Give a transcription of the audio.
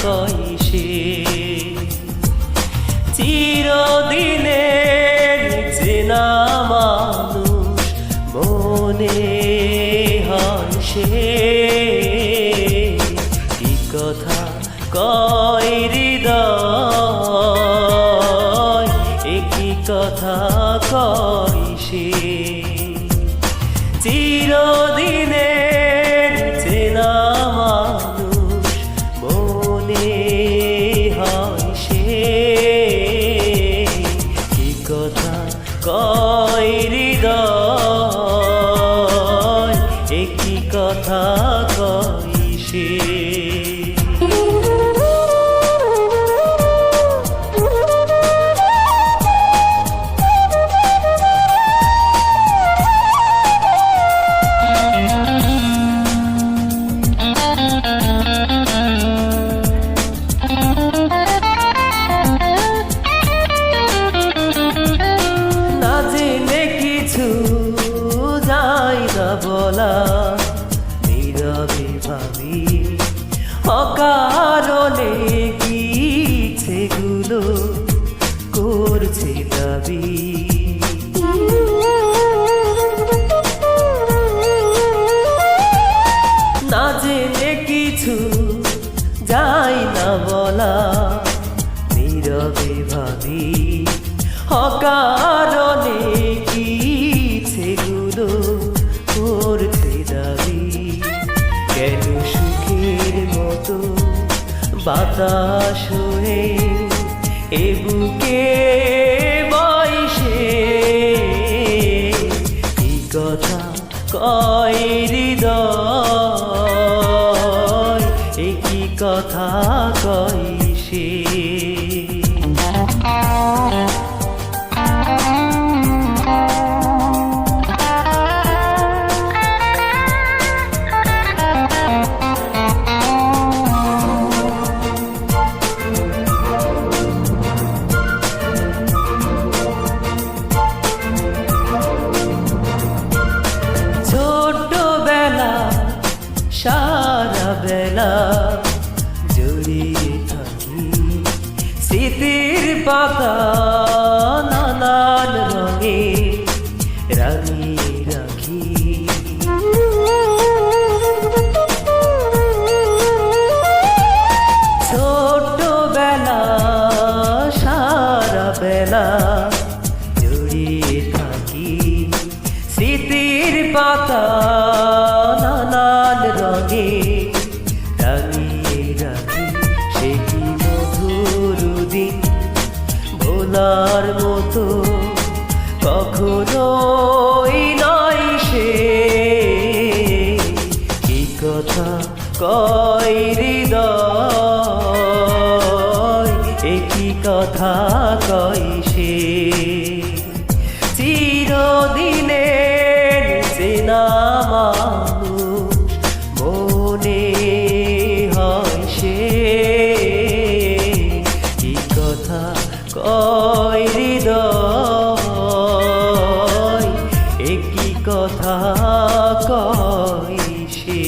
কয় সে। চিরদিনের চেনা মানুষ মনে হয় সে। কি কথা কয় হৃদয়, একই কথা কয় সে। চিরদিনের চেনা মানুষ মনে হয় সে। কি কথা কয় হৃদয়, একই কথা কয় সে। বলা নীরবে ভাবি অকারণে কি সেগুলো করছে দাবি। না জেনে কিছু যাই না বলা নীরবে ভাবি অকারণে কি সেগুলো করছে দাবি। কেন সুখের মতো বাতাস হয়ে এ বুকে বয়সে। কি কথা কয় হৃদয়, একই কথা কয় সে। সারা বেলা জড়িয়ে থাকি স্মৃতির পাতা নানান রঙে রাঙিয়ে রাখি। ছোটবেলা সারা বেলা জড়িয়ে থাকি স্মৃতির পাতা নানান রঙে রাঙিয়ে রাখি। সে কি মধুর দিন ভোলার মতো কখনোই নয় সে। কি কথা কয় হৃদয়, একই কথা কয় সে। চিরদিনের চেনা মানুষ মনে হয় সে। কি কথা কয় হৃদয়, একই কথা কয় সে।